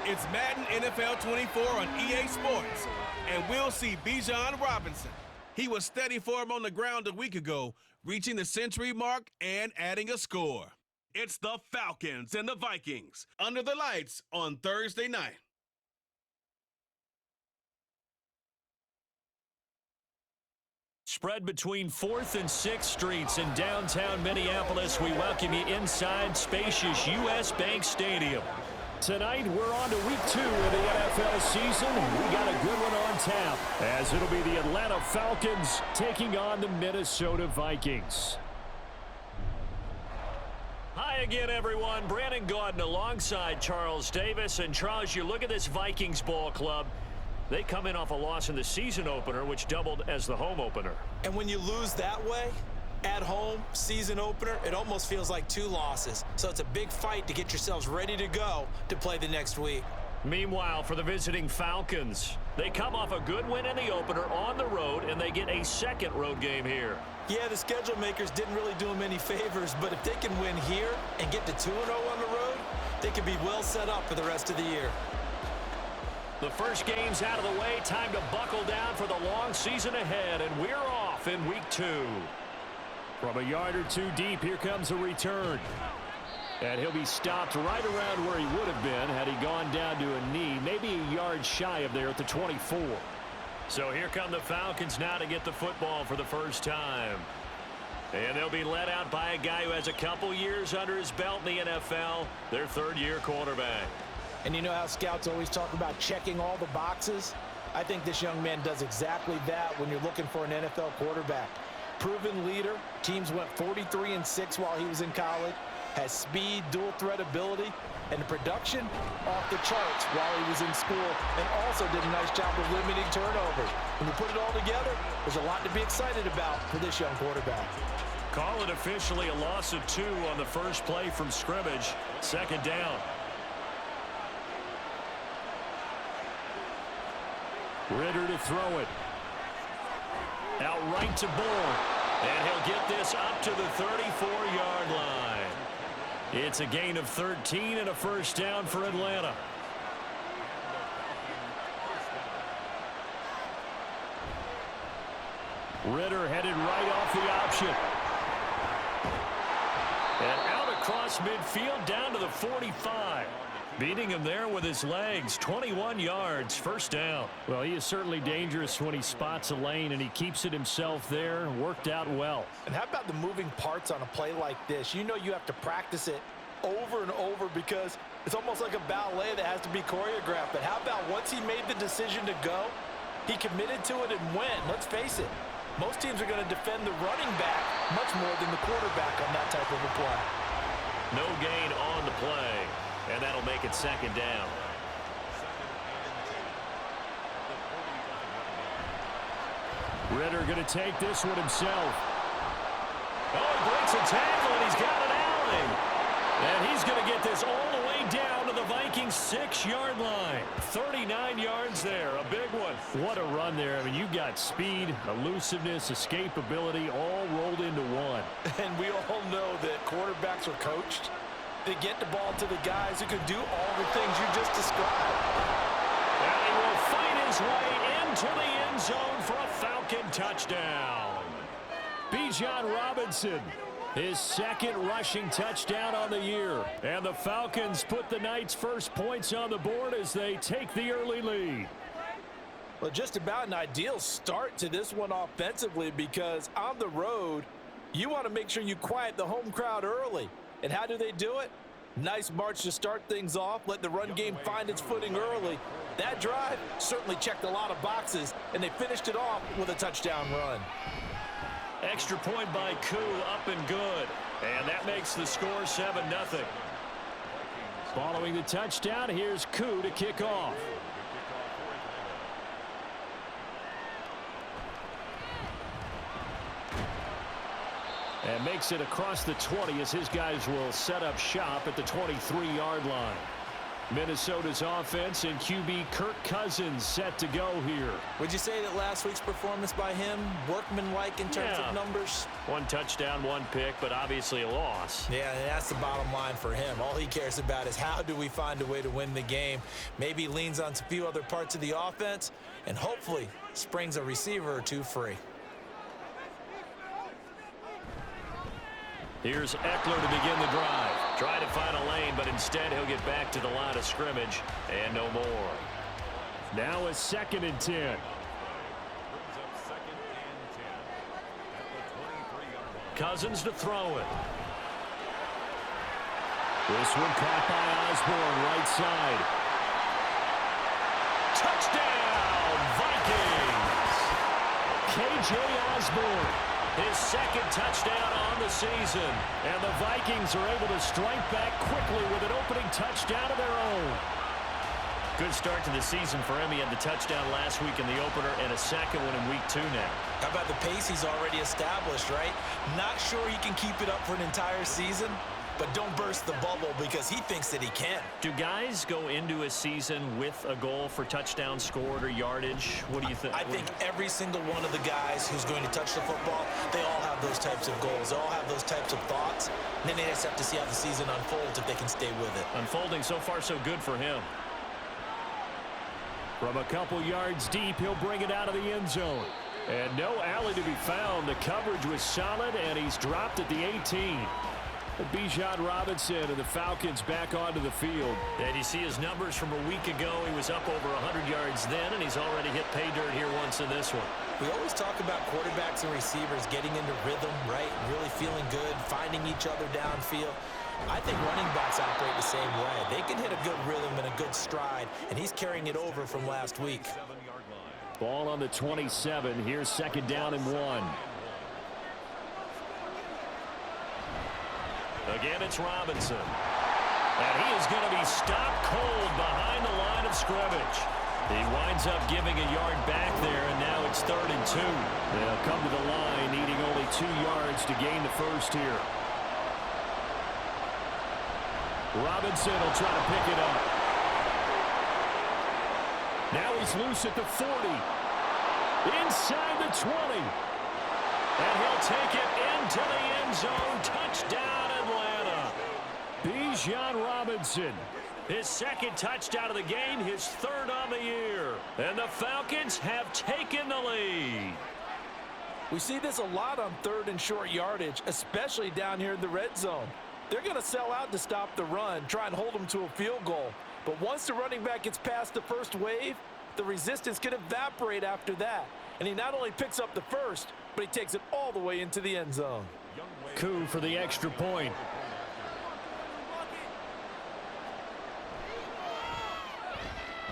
It's Madden NFL 24 on EA Sports, and we'll see Bijan Robinson. He was steady for him on the ground a week ago, reaching the century mark and adding a score. It's the Falcons and the Vikings under the lights on Thursday night. Spread between 4th and 6th Streets in downtown Minneapolis, we welcome you inside spacious U.S. Bank Stadium. Tonight, we're on to week 2 of the NFL season. We got a good one on tap, as it'll be the Atlanta Falcons taking on the Minnesota Vikings. Hi again, everyone. Brandon Gaudin alongside Charles Davis. And Charles, you look at this Vikings ball club. They come in off a loss in the season opener, which doubled as the home opener. And when you lose that way, at home, season opener, it almost feels like 2 losses. So it's a big fight to get yourselves ready to go to play the next week. Meanwhile, for the visiting Falcons, they come off a good win in the opener on the road, and they get a second road game here. Yeah, the schedule makers didn't really do them any favors, but if they can win here and get to 2-0 on the road, they can be well set up for the rest of the year. The first game's out of the way. Time to buckle down for the long season ahead, and we're off in week 2. From a yard or 2 deep, here comes a return. And he'll be stopped right around where he would have been had he gone down to a knee, maybe a yard shy of there at the 24. So here come the Falcons now to get the football for the first time. And they'll be led out by a guy who has a couple years under his belt in the NFL, their third-year quarterback. And you know how scouts always talk about checking all the boxes? I think this young man does exactly that when you're looking for an NFL quarterback. Proven leader. Teams went 43-6 while he was in college. Has speed, dual threat ability, and the production off the charts while he was in school, and also did a nice job of limiting turnovers. When you put it all together, there's a lot to be excited about for this young quarterback. Call it officially a loss of 2 on the first play from scrimmage. Second down. Ritter to throw it. Out right to Bourne. And he'll get this up to the 34-yard line. It's a gain of 13 and a first down for Atlanta. Ritter headed right off the option. And out across midfield down to the 45. Beating him there with his legs. 21 yards, first down. Well, he is certainly dangerous when he spots a lane, and he keeps it himself there. Worked out well. And how about the moving parts on a play like this? You know you have to practice it over and over because it's almost like a ballet that has to be choreographed. But how about once he made the decision to go, he committed to it and went. Let's face it, most teams are going to defend the running back much more than the quarterback on that type of a play. No gain on the play. And that'll make it second down. Ritter going to take this one himself. Oh, he breaks a tackle, and he's got an alley. And he's going to get this all the way down to the Vikings' 6-yard line. 39 yards there, a big one. What a run there. I mean, you've got speed, elusiveness, escapability, all rolled into one. And we all know that quarterbacks are coached. They get the ball to the guys who can do all the things you just described. And he will fight his way into the end zone for a Falcon touchdown. Bijan Robinson, his second rushing touchdown on the year. And the Falcons put the night's first points on the board as they take the early lead. Well, just about an ideal start to this one offensively because on the road, you want to make sure you quiet the home crowd early. And how do they do it? Nice march to start things off. Let the run game find its footing early. That drive certainly checked a lot of boxes, and they finished it off with a touchdown run. Extra point by Koo, up and good. And that makes the score 7-0. Following the touchdown, here's Koo to kick off. And makes it across the 20 as his guys will set up shop at the 23-yard line. Minnesota's offense and QB Kirk Cousins set to go here. Would you say that last week's performance by him, workmanlike in terms of numbers? 1 touchdown, 1 pick, but obviously a loss. Yeah, and that's the bottom line for him. All he cares about is how do we find a way to win the game. Maybe he leans on a few other parts of the offense and hopefully springs a receiver or two free. Here's Eckler to begin the drive. Try to find a lane, but instead he'll get back to the line of scrimmage and no more. Now a 2nd and 10. Cousins to throw it. This one caught by Osborne, right side. Touchdown, Vikings! K.J. Osborne. His 2nd touchdown on the season. And the Vikings are able to strike back quickly with an opening touchdown of their own. Good start to the season for him. He had the touchdown last week in the opener and a 2nd one in week 2 now. How about the pace he's already established, right? Not sure he can keep it up for an entire season, but don't burst the bubble because he thinks that he can. Do guys go into a season with a goal for touchdown scored or yardage? What do you think? I think every single one of the guys who's going to touch the football, they all have those types of goals. They all have those types of thoughts. And then they just have to see how the season unfolds if they can stay with it. Unfolding so far so good for him. From a couple yards deep, he'll bring it out of the end zone. And no alley to be found. The coverage was solid, and he's dropped at the 18. Bijan Robinson and the Falcons back onto the field. And you see his numbers from a week ago. He was up over 100 yards then, and he's already hit pay dirt here once in this one. We always talk about quarterbacks and receivers getting into rhythm, right? Really feeling good, finding each other downfield. I think running backs operate the same way. They can hit a good rhythm and a good stride, and he's carrying it over from last week. Ball on the 27. Here's 2nd down and 1. Again, it's Robinson. And he is going to be stopped cold behind the line of scrimmage. He winds up giving a yard back there, and now it's 3rd and 2. They'll come to the line, needing only 2 yards to gain the first here. Robinson will try to pick it up. Now he's loose at the 40. Inside the 20. And he'll take it into the end zone. Touchdown, Atlanta. Bijan Robinson. His 2nd touchdown of the game, his 3rd on the year. And the Falcons have taken the lead. We see this a lot on 3rd and short yardage, especially down here in the red zone. They're going to sell out to stop the run, try and hold them to a field goal. But once the running back gets past the first wave, the resistance can evaporate after that. And he not only picks up the first, but he takes it all the way into the end zone. Coup for the extra point.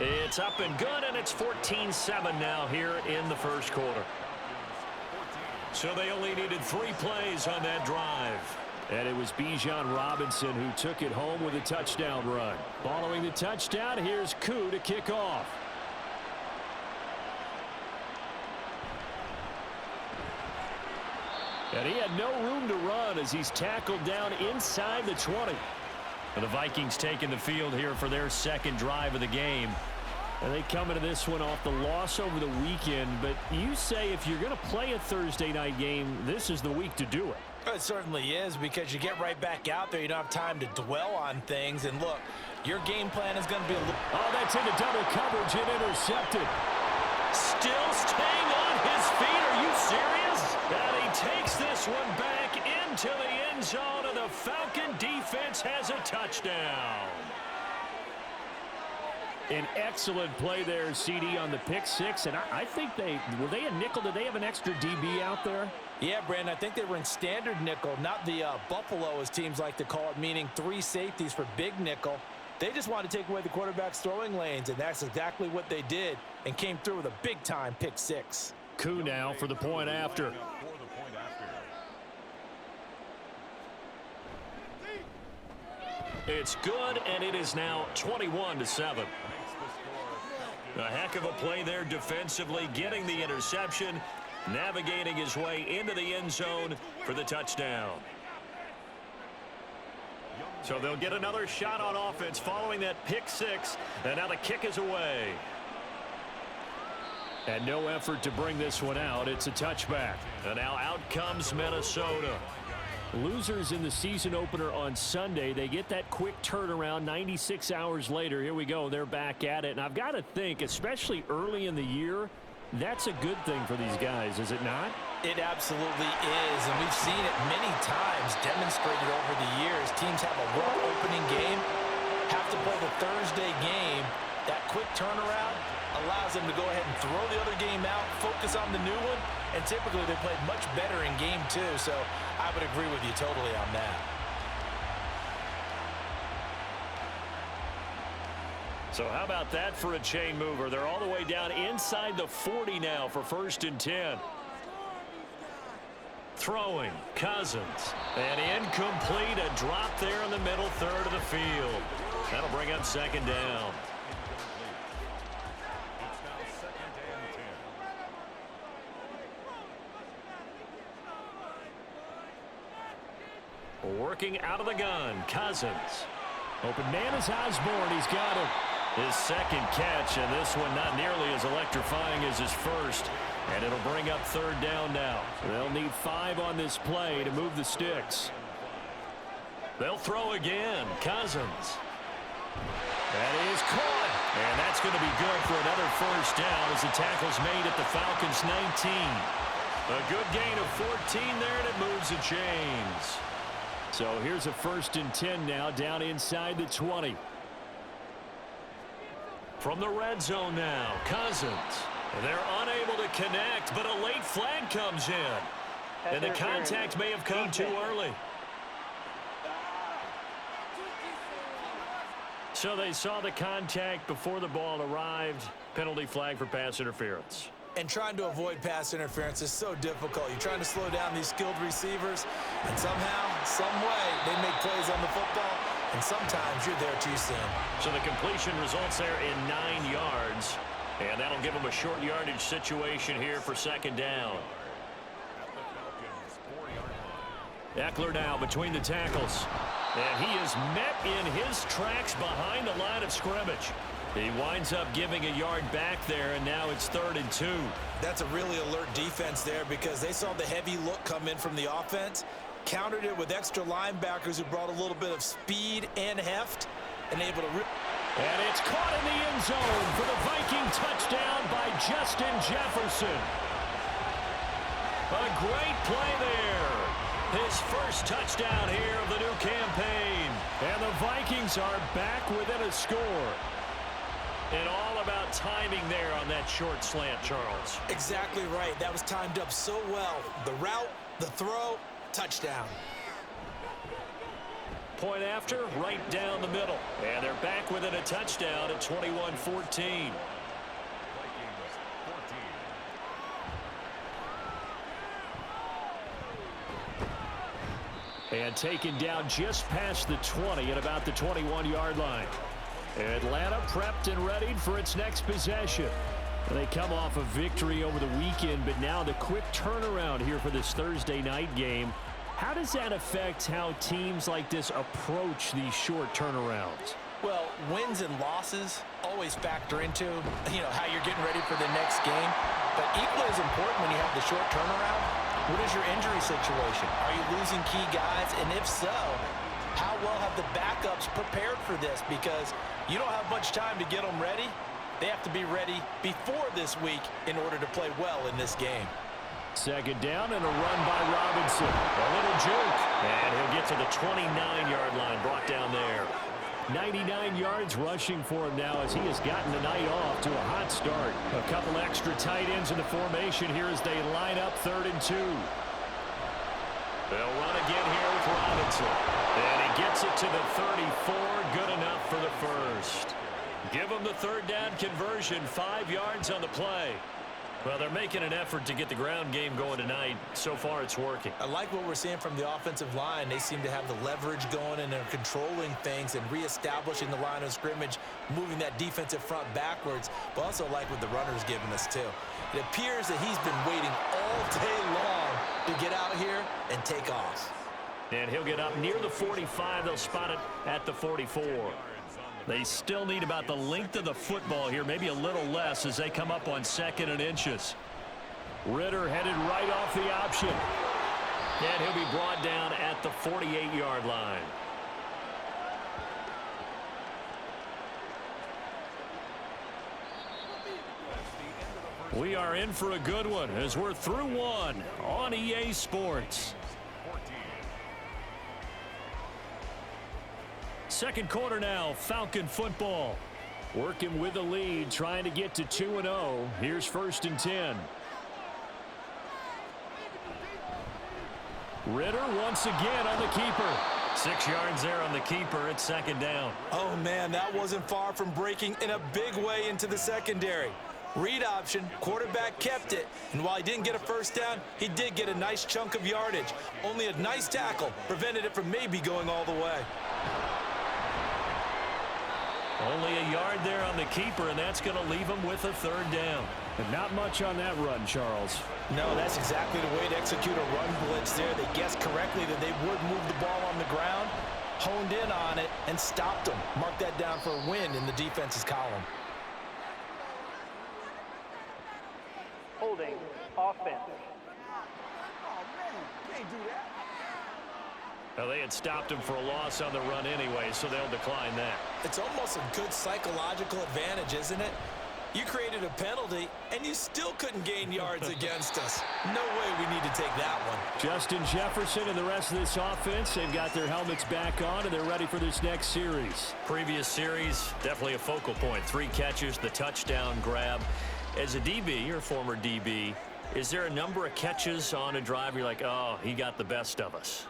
It's up and good, and it's 14-7 now here in the first quarter. So they only needed 3 plays on that drive. And it was Bijan Robinson who took it home with a touchdown run. Following the touchdown, here's Koo to kick off. And he had no room to run as he's tackled down inside the 20. And the Vikings taking the field here for their 2nd drive of the game. And they come into this one off the loss over the weekend. But you say if you're going to play a Thursday night game, this is the week to do it. It certainly is, because you get right back out there. You don't have time to dwell on things. And look, your game plan is going to be a little... Oh, that's into double coverage and intercepted. Still staying on his feet. Are you serious? And he takes this one back into the end zone, and the Falcon defense has a touchdown. An excellent play there, CD, on the pick 6. And I think were they a nickel? Did they have an extra DB out there? Yeah, Brandon, I think they were in standard nickel, not the Buffalo, as teams like to call it, meaning 3 safeties for big nickel. They just wanted to take away the quarterback's throwing lanes, and that's exactly what they did, and came through with a big-time pick 6. Koo now for the point after. It's good, and it is now 21-7. A heck of a play there defensively, getting the interception, navigating his way into the end zone for the touchdown. So they'll get another shot on offense following that pick six, and now the kick is away. And no effort to bring this one out. It's a touchback. And now out comes Minnesota. Losers in the season opener on Sunday. They get that quick turnaround 96 hours later. Here we go. They're back at it. And I've got to think, especially early in the year, that's a good thing for these guys, is it not? It absolutely is, and we've seen it many times demonstrated over the years. Teams have a rough opening game, have to play the Thursday game. That quick turnaround allows them to go ahead and throw the other game out, focus on the new one, and typically they played much better in game two, so I would agree with you totally on that. So how about that for a chain mover? They're all the way down inside the 40 now for 1st and 10. Throwing, Cousins, and incomplete, a drop there in the middle third of the field. That'll bring up 2nd down. Working out of the gun, Cousins. Open man is Osborne. He's got him. His 2nd catch, and this one not nearly as electrifying as his first. And it'll bring up 3rd down now. They'll need 5 on this play to move the sticks. They'll throw again. Cousins. That is caught. And that's going to be good for another 1st down as the tackle's made at the Falcons' 19. A good gain of 14 there, and it moves the chains. So here's a 1st and 10 now, down inside the 20. From the red zone now, Cousins. They're unable to connect, but a late flag comes in. And the contact may have come too early. So they saw the contact before the ball arrived. Penalty flag for pass interference. And trying to avoid pass interference is so difficult. You're trying to slow down these skilled receivers, and somehow, some way, they make plays on the football, and sometimes you're there too soon. So the completion results there in 9 yards, and that'll give them a short yardage situation here for 2nd down. Eckler now between the tackles, and he is met in his tracks behind the line of scrimmage. He winds up giving a yard back there, and now it's 3rd and 2. That's a really alert defense there because they saw the heavy look come in from the offense, countered it with extra linebackers who brought a little bit of speed and heft, and able to rip. And it's caught in the end zone for the Viking touchdown by Justin Jefferson. A great play there. His first touchdown here of the new campaign. And the Vikings are back within a score. And all about timing there on that short slant, Charles. Exactly right. That was timed up so well. The route, the throw, touchdown. Point after, right down the middle. And they're back within a touchdown at 21-14. And taken down just past the 20 at about the 21-yard line. Atlanta prepped and readied for its next possession. They come off a victory over the weekend, but now the quick turnaround here for this Thursday night game. How does that affect how teams like this approach these short turnarounds? Well, wins and losses always factor into, how you're getting ready for the next game. But equally as important when you have the short turnaround, what is your injury situation? Are you losing key guys? And if so, how well have the backups prepared for this? Because you don't have much time to get them ready. They have to be ready before this week in order to play well in this game. 2nd down and a run by Robinson. A little juke. And he'll get to the 29-yard line, brought down there. 99 yards rushing for him now as he has gotten the night off to a hot start. A couple extra tight ends in the formation here as they line up 3rd and 2. They'll run again here with Robinson. And he gets it to the 34. Good enough for the first. Give them the 3rd down conversion. 5 yards on the play. Well, they're making an effort to get the ground game going tonight. So far, it's working. I like what we're seeing from the offensive line. They seem to have the leverage going, and they're controlling things and reestablishing the line of scrimmage, moving that defensive front backwards, but also like what the runner's giving us, too. It appears that he's been waiting all day long to get out here and take off. And he'll get up near the 45. They'll spot it at the 44. They still need about the length of the football here, maybe a little less as they come up on 2nd and inches. Ritter headed right off the option. And he'll be brought down at the 48-yard line. We are in for a good one as we're through one on EA Sports. Second quarter now, Falcon football. Working with the lead, trying to get to 2-0. Here's 1st and 10. Ritter once again on the keeper. 6 yards there on the keeper. It's 2nd down. Oh, man, that wasn't far from breaking in a big way into the secondary. Read option, quarterback kept it, and while he didn't get a 1st down, he did get a nice chunk of yardage. Only a nice tackle prevented it from maybe going all the way. Only a yard there on the keeper, and that's going to leave him with a 3rd down. And not much on that run, Charles. No, that's exactly the way to execute a run blitz there. They guessed correctly that they would move the ball on the ground, honed in on it, and stopped them. Mark that down for a win in the defense's column. Holding offense. Well, they had stopped him for a loss on the run anyway, so they'll decline that. It's almost a good psychological advantage, isn't it? You created a penalty, and you still couldn't gain yards against us. No way we need to take that one. Justin Jefferson and the rest of this offense, they've got their helmets back on, and they're ready for this next series. Previous series, definitely a focal point. 3 catches, the touchdown grab. As a DB, or former DB, is there a number of catches on a drive you're like, oh, he got the best of us?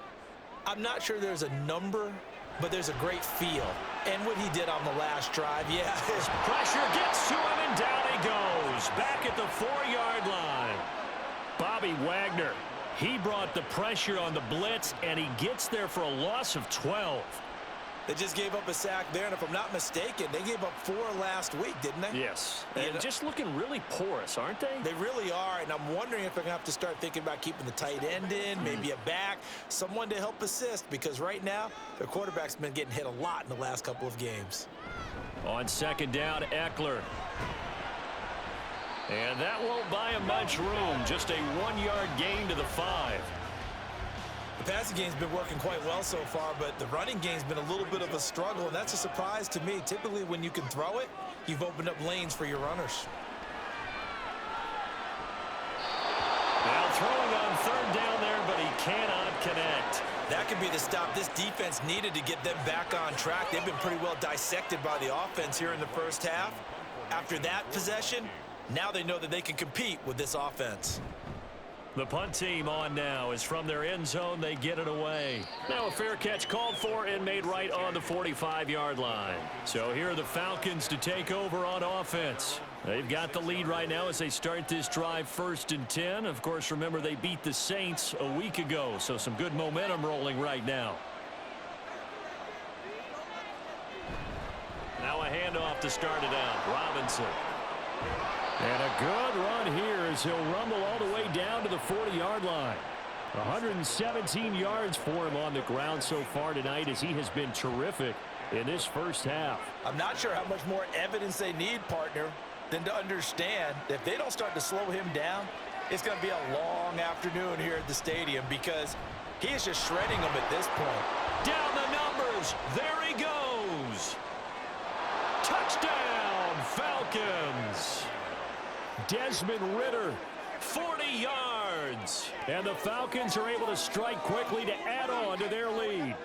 I'm not sure there's a number, but there's a great feel. And what he did on the last drive, yeah. Pressure gets to him, and down he goes. Back at the 4-yard line. Bobby Wagner, he brought the pressure on the blitz, and he gets there for a loss of 12. They just gave up a sack there, and if I'm not mistaken, they gave up 4 last week, didn't they? Yes, and just looking really porous, aren't they? They really are, and I'm wondering if they're going to have to start thinking about keeping the tight end in, maybe a back, someone to help assist, because right now, their quarterback's been getting hit a lot in the last couple of games. On 2nd down, Eckler. And that won't buy him much room, just a 1-yard gain to the 5. The passing game's been working quite well so far, but the running game's been a little bit of a struggle, and that's a surprise to me. Typically, when you can throw it, you've opened up lanes for your runners. Now throwing on 3rd down there, but he cannot connect. That could be the stop this defense needed to get them back on track. They've been pretty well dissected by the offense here in the first half. After that possession, now they know that they can compete with this offense. The punt team on now is from their end zone. They get it away. Now a fair catch called for and made right on the 45-yard line. So here are the Falcons to take over on offense. They've got the lead right now as they start this drive 1st and 10. Of course, remember they beat the Saints a week ago, so some good momentum rolling right now. Now a handoff to start it out. Robinson. And a good run here as he'll rumble all the way down to the 40-yard line. 117 yards for him on the ground so far tonight as he has been terrific in this first half. I'm not sure how much more evidence they need, partner, than to understand that if they don't start to slow him down, it's going to be a long afternoon here at the stadium because he is just shredding them at this point. Down the numbers. There he goes. Touchdown, Falcons. Desmond Ritter, 40 yards. And the Falcons are able to strike quickly to add on to their lead.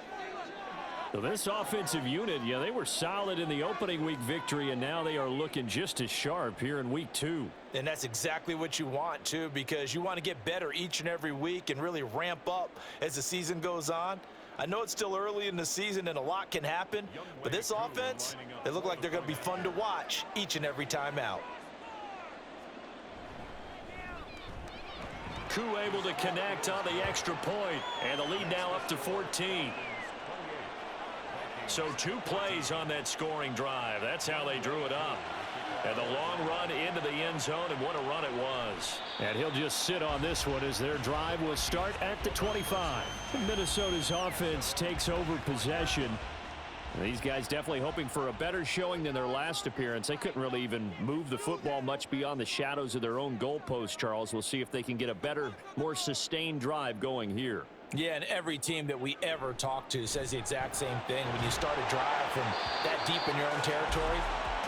So this offensive unit, yeah, they were solid in the opening week victory, and now they are looking just as sharp here in week 2. And that's exactly what you want, too, because you want to get better each and every week and really ramp up as the season goes on. I know it's still early in the season and a lot can happen, but this offense, they look like they're going to be fun to watch each and every time out. Koo able to connect on the extra point, and the lead now up to 14. So 2 plays on that scoring drive. That's how they drew it up. And the long run into the end zone, and what a run it was. And he'll just sit on this one as their drive will start at the 25. Minnesota's offense takes over possession. These guys definitely hoping for a better showing than their last appearance. They couldn't really even move the football much beyond the shadows of their own goalpost, Charles. We'll see if they can get a better, more sustained drive going here. Yeah, and every team that we ever talk to says the exact same thing. When you start a drive from that deep in your own territory,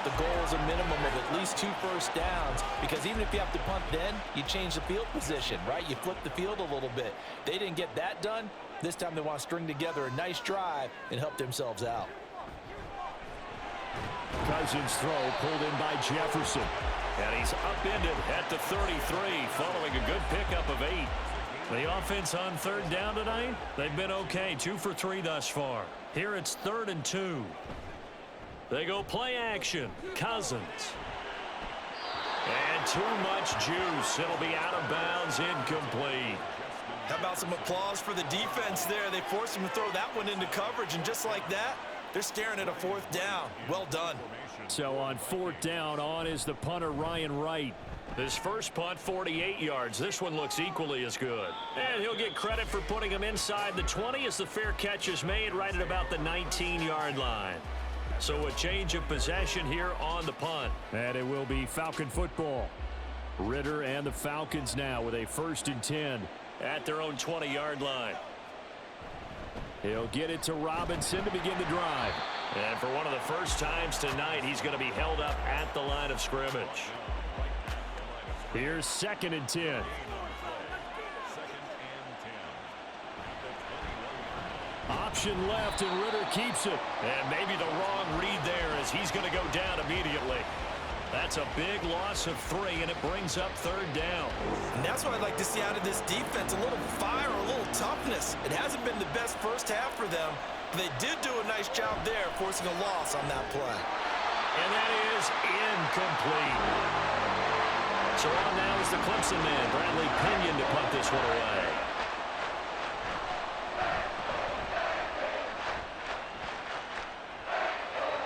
the goal is a minimum of at least 2 first downs, because even if you have to punt then, you change the field position, right? You flip the field a little bit. They didn't get that done. This time they want to string together a nice drive and help themselves out. Cousins' throw pulled in by Jefferson. And he's upended at the 33 following a good pickup of 8. The offense on 3rd down tonight, they've been okay. 2 for 3 thus far. Here it's 3rd and 2. They go play action. Cousins. And too much juice. It'll be out of bounds, incomplete. How about some applause for the defense there? They forced him to throw that one into coverage, and just like that, they're staring at a 4th down. Well done. So on 4th down, on is the punter, Ryan Wright. His first punt, 48 yards. This one looks equally as good. And he'll get credit for putting him inside the 20 as the fair catch is made right at about the 19-yard line. So a change of possession here on the punt. And it will be Falcon football. Ritter and the Falcons now with a 1st and 10. At their own 20-yard line. He'll get it to Robinson to begin the drive. And for one of the first times tonight, he's going to be held up at the line of scrimmage. Here's 2nd and 10. Option left, and Ritter keeps it. And maybe the wrong read there as he's going to go down immediately. That's a big loss of 3, and it brings up 3rd down. And that's what I'd like to see out of this defense, a little fire, a little toughness. It hasn't been the best first half for them, but they did do a nice job there, forcing a loss on that play. And that is incomplete. So on now is the Clemson man, Bradley Pinion, to punt this one away.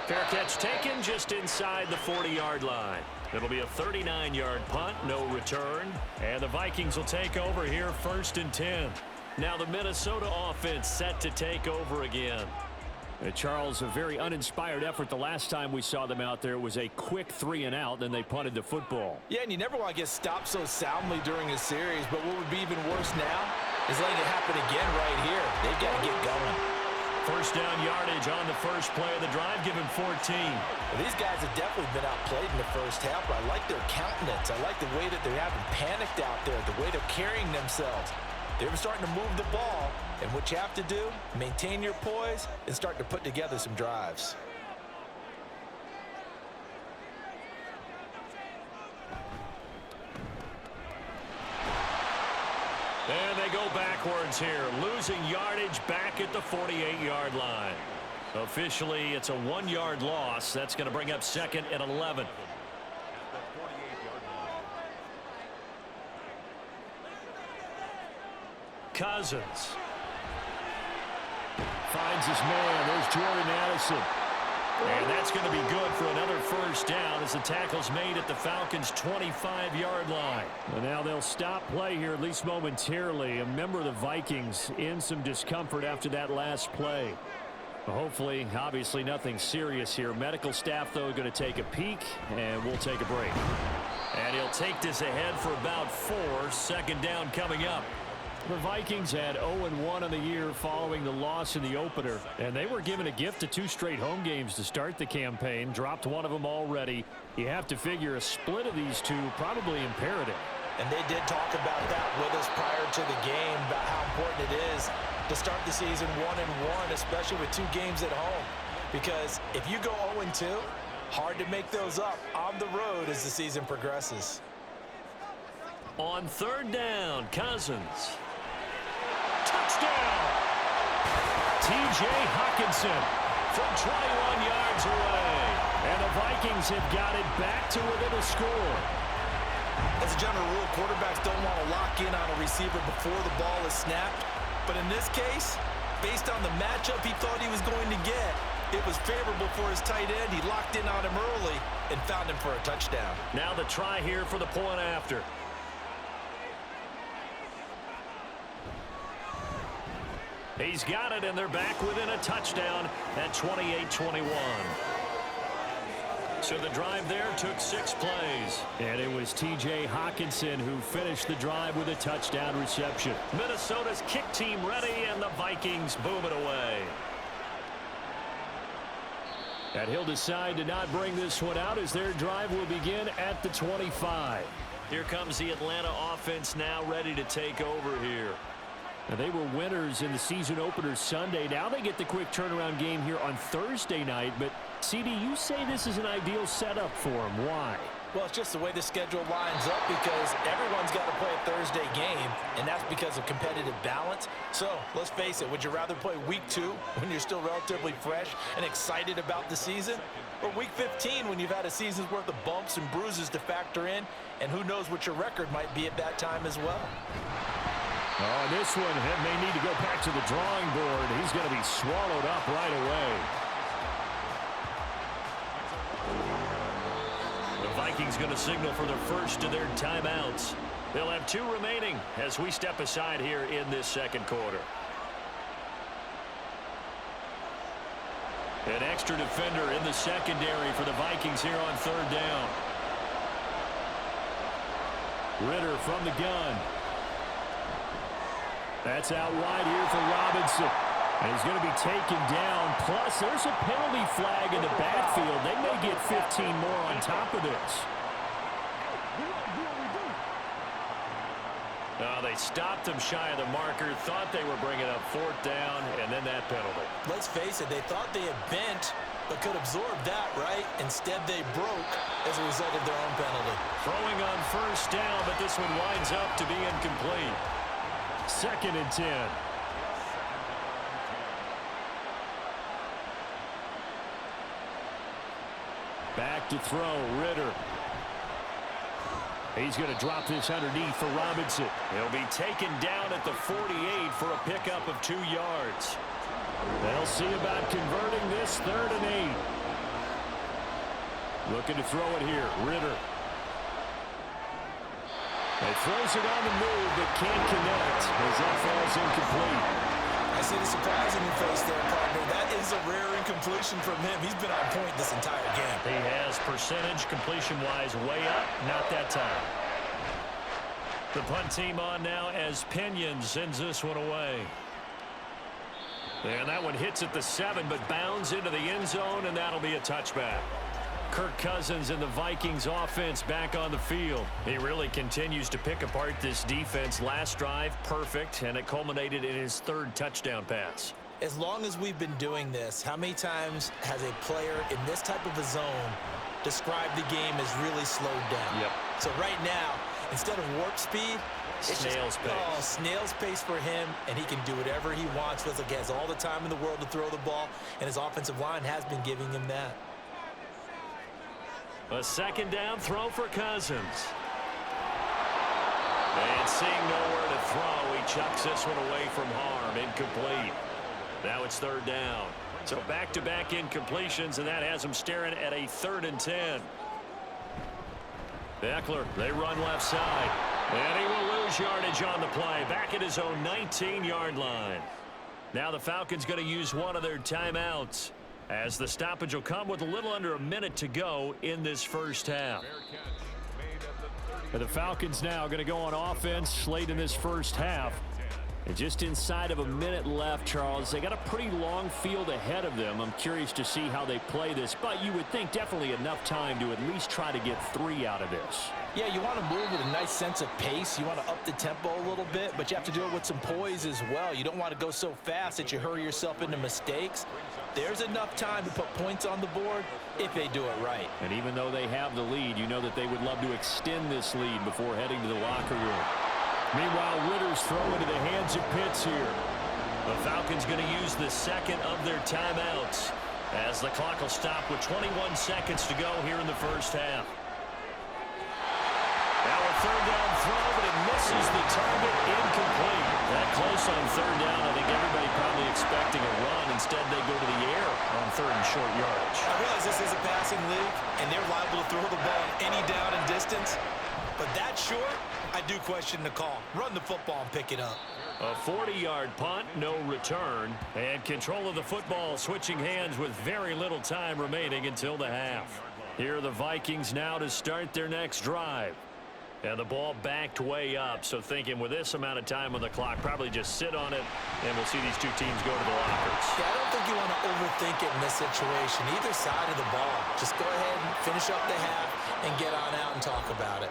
Fair catch taken just inside the 40-yard line. It'll be a 39-yard punt, no return. And the Vikings will take over here, 1st and 10. Now the Minnesota offense set to take over again. Charles, a very uninspired effort the last time we saw them out there. It was a quick 3 and out, then they punted the football. Yeah, and you never want to get stopped so soundly during a series, but what would be even worse now is letting it happen again right here. They've got to get going. First down yardage on the first play of the drive, given 14. Well, these guys have definitely been outplayed in the first half, but I like their countenance. I like the way that they're having panicked out there, the way they're carrying themselves. They're starting to move the ball, and what you have to do, maintain your poise and start to put together some drives. And they go backwards here, losing yardage back at the 48-yard line. Officially, it's a 1-yard loss. That's going to bring up 2nd and 11. Cousins. Finds his man. There's Jordan Addison. And that's going to be good for another first down as the tackle's made at the Falcons' 25-yard line. And now they'll stop play here, at least momentarily. A member of the Vikings in some discomfort after that last play. Hopefully, obviously, nothing serious here. Medical staff, though, going to take a peek, and we'll take a break. And he'll take this ahead for about 4. 2nd down coming up. The Vikings had 0-1 on the year following the loss in the opener, and they were given a gift of 2 straight home games to start the campaign. Dropped one of them already. You have to figure a split of these 2 probably imperative. And they did talk about that with us prior to the game, about how important it is to start the season 1-1, especially with 2 games at home. Because if you go 0-2, hard to make those up on the road as the season progresses. On 3rd down, Cousins. Touchdown! T.J. Hawkinson from 21 yards away. And the Vikings have got it back to within a score. As a general rule, quarterbacks don't want to lock in on a receiver before the ball is snapped. But in this case, based on the matchup he thought he was going to get, It was favorable for his tight end. He locked in on him early and found him for a touchdown. Now the try here for the point after. He's got it, and they're back within a touchdown at 28-21. So the drive there took 6 plays. And it was T.J. Hawkinson who finished the drive with a touchdown reception. Minnesota's kick team ready, and the Vikings boom it away. And he'll decide to not bring this one out as their drive will begin at the 25. Here comes the Atlanta offense now ready to take over here. Now, they were winners in the season opener Sunday. Now they get the quick turnaround game here on Thursday night. But, CD, you say this is an ideal setup for them. Why? Well, it's just the way the schedule lines up because everyone's got to play a Thursday game, and that's because of competitive balance. So, let's face it, would you rather play week 2 when you're still relatively fresh and excited about the season? Or week 15 when you've had a season's worth of bumps and bruises to factor in, and who knows what your record might be at that time as well? Oh, this one may need to go back to the drawing board. He's going to be swallowed up right away. The Vikings going to signal for their first of their timeouts. They'll have 2 remaining as we step aside here in this second quarter. An extra defender in the secondary for the Vikings here on 3rd down. Ritter from the gun. That's out wide here for Robinson. And he's going to be taken down. Plus, there's a penalty flag in the backfield. They may get 15 more on top of this. They stopped him shy of the marker, thought they were bringing up 4th down, and then that penalty. Let's face it, they thought they had bent, but could absorb that, right? Instead, they broke as a result of their own penalty. Throwing on 1st down, but this one winds up to be incomplete. 2nd and 10. Back to throw, Ritter. He's going to drop this underneath for Robinson. He'll be taken down at the 48 for a pickup of 2 yards. They'll see about converting this 3rd and 8. Looking to throw it here, Ritter. He throws it on the move, but can't connect as that falls incomplete. I see the surprise in your face there, partner. That is a rare incompletion from him. He's been on point this entire game. He has percentage completion-wise way up, not that time. The punt team on now as Pinion sends this one away. And that one hits at the 7, but bounds into the end zone, and that'll be a touchback. Kirk Cousins and the Vikings offense back on the field. He really continues to pick apart this defense. Last drive, perfect, and it culminated in his 3rd touchdown pass. As long as we've been doing this, how many times has a player in this type of a zone described the game as really slowed down? Yep. So right now, instead of warp speed, it's snail's pace. Oh, snail's pace for him, and he can do whatever he wants. Feels like he has all the time in the world to throw the ball, and his offensive line has been giving him that. A 2nd down throw for Cousins. And seeing nowhere to throw, he chucks this one away from harm. Incomplete. Now it's 3rd down. So back-to-back incompletions, and that has him staring at a 3rd and 10. Eckler, they run left side. And he will lose yardage on the play. Back at his own 19-yard line. Now the Falcons going to use one of their timeouts, as the stoppage will come with a little under a minute to go in this 1st half. And the Falcons now going to go on offense late in this 1st half. And just inside of a minute left, Charles, they got a pretty long field ahead of them. I'm curious to see how they play this, but you would think definitely enough time to at least try to get 3 out of this. Yeah, you want to move with a nice sense of pace. You want to up the tempo a little bit, but you have to do it with some poise as well. You don't want to go so fast that you hurry yourself into mistakes. There's enough time to put points on the board if they do it right. And even though they have the lead, you know that they would love to extend this lead before heading to the locker room. Meanwhile, Ritter's throw into the hands of Pitts here. The Falcons going to use the 2nd of their timeouts, as the clock will stop with 21 seconds to go here in the 1st half. Now a 3rd down throw, but it misses the target. Incomplete. That close on third down. I think everybody probably expecting a run. Instead, they go to the air on third and short yardage. I realize this is a passing league, and they're liable to throw the ball any down and distance. But that short, I do question the call. Run the football and pick it up. A 40-yard punt, no return. And control of the football switching hands with very little time remaining until the half. Here are the Vikings now to start their next drive. And the ball backed way up. So thinking with this amount of time on the clock, probably just sit on it, and we'll see these two teams go to the lockers. Yeah, I don't think you want to overthink it in this situation. Either side of the ball. Just go ahead and finish up the half and get on out and talk about it.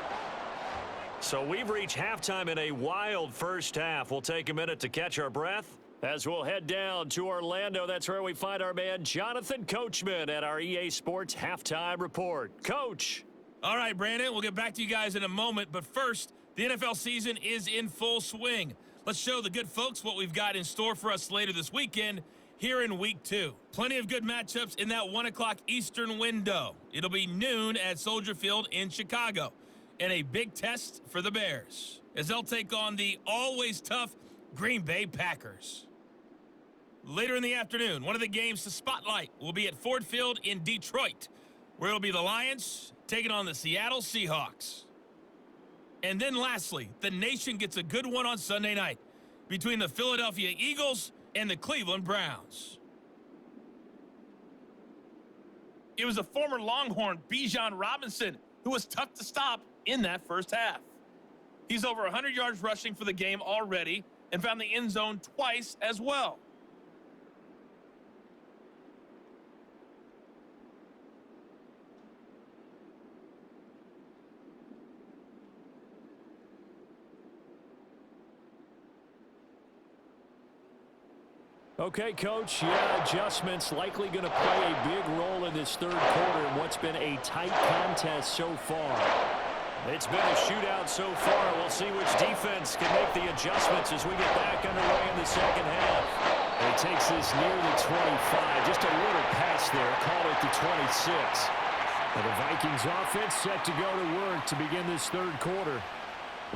So we've reached halftime in a wild first half. We'll take a minute to catch our breath as we'll head down to Orlando. That's where we find our man Jonathan Coachman at our EA Sports Halftime Report. Coach. All right, Brandon, we'll get back to you guys in a moment. But first, the NFL season is in full swing. Let's show the good folks what we've got in store for us later this weekend here in Week 2. Plenty of good matchups in that 1 o'clock Eastern window. It'll be noon at Soldier Field in Chicago. And a big test for the Bears as they'll take on the always tough Green Bay Packers. Later in the afternoon, one of the games to spotlight will be at Ford Field in Detroit, where it'll be the Lions taking on the Seattle Seahawks. And then lastly, the nation gets a good one on Sunday night between the Philadelphia Eagles and the Cleveland Browns. It was the former Longhorn Bijan Robinson who was tough to stop in that first half. He's over 100 yards rushing for the game already and found the end zone twice as well. Okay, Coach, adjustments likely going to play a big role in this third quarter in what's been a tight contest so far. It's been a shootout so far. We'll see which defense can make the adjustments as we get back underway in the second half. He takes this near the 25. Just a little pass there. Call it the 26. And the Vikings offense set to go to work to begin this third quarter.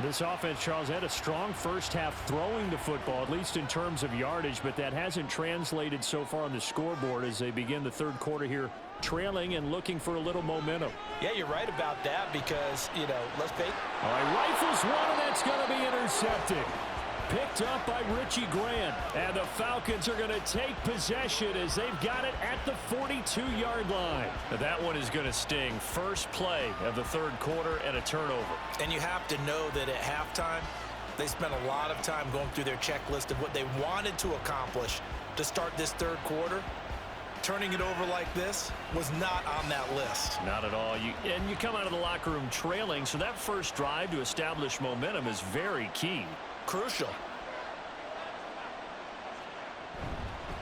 This offense, Charles, had a strong first half throwing the football, at least in terms of yardage, but that hasn't translated so far on the scoreboard as they begin the third quarter here, trailing and looking for a little momentum. Yeah, you're right about that because, let's pay. All right, rifles one, and that's going to be intercepted. Picked up by Richie Grant. And the Falcons are going to take possession as they've got it at the 42-yard line. Now that one is going to sting. First play of the third quarter and a turnover. And you have to know that at halftime, they spent a lot of time going through their checklist of what they wanted to accomplish to start this third quarter. Turning it over like this was not on that list. Not at all. You come out of the locker room trailing, so that first drive to establish momentum is very key. Crucial.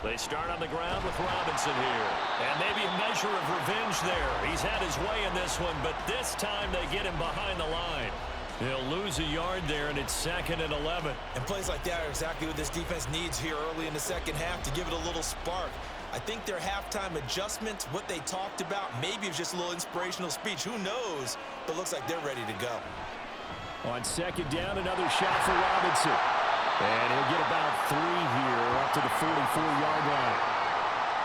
They start on the ground with Robinson here. And maybe a measure of revenge there. He's had his way in this one, but this time they get him behind the line. He'll lose a yard there, and it's 2nd and 11. And plays like that are exactly what this defense needs here early in the second half to give it a little spark. I think their halftime adjustments, what they talked about, maybe it's just a little inspirational speech. Who knows? But looks like they're ready to go. On second down, another shot for Robinson. And he'll get about 3 here up to the 44-yard line.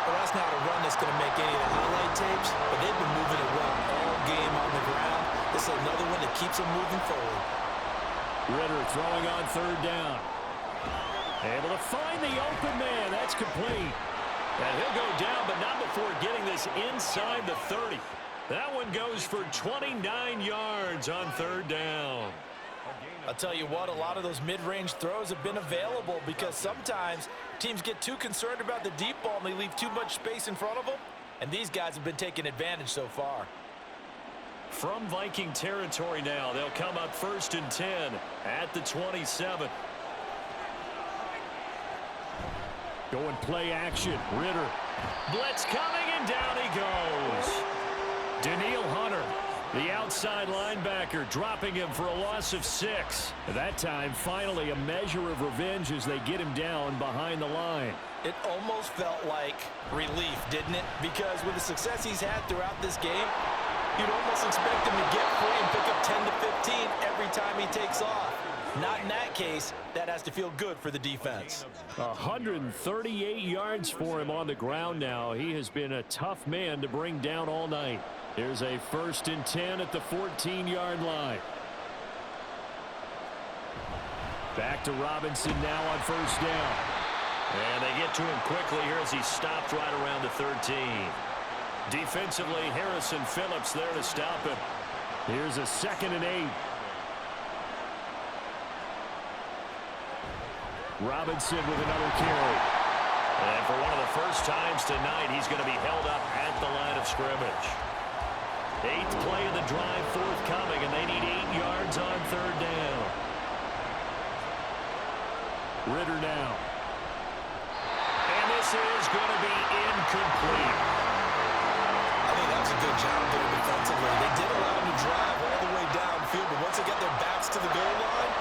Well, that's not a run that's going to make any of the highlight tapes, but they've been moving it well all game on the ground. This is another one that keeps them moving forward. Ritter throwing on third down. Able to find the open man. That's complete. And he'll go down, but not before getting this inside the 30. That one goes for 29 yards on third down. I'll tell you what, a lot of those mid-range throws have been available because sometimes teams get too concerned about the deep ball and they leave too much space in front of them. And these guys have been taking advantage so far. From Viking territory now, they'll come up 1st and 10 at the 27. Going play action. Ritter. Blitz coming, and down he goes. Daniil Hunter, the outside linebacker, dropping him for a loss of 6. That time, finally, a measure of revenge as they get him down behind the line. It almost felt like relief, didn't it? Because with the success he's had throughout this game, you'd almost expect him to get free and pick up 10 to 15 every time he takes off. Not in that case. That has to feel good for the defense. 138 yards for him on the ground now. He has been a tough man to bring down all night. Here's a 1st and 10 at the 14-yard line. Back to Robinson now on 1st down. And they get to him quickly here as he stopped right around the 13. Defensively, Harrison Phillips there to stop him. Here's a 2nd and 8. Robinson with another carry. And for one of the first times tonight, he's going to be held up at the line of scrimmage. 8th play of the drive forthcoming, and they need 8 yards on 3rd down. Ritter now. And this is going to be incomplete. I think that was a good job there defensively. They did allow them to drive all the way downfield, but once they got their backs to the goal line,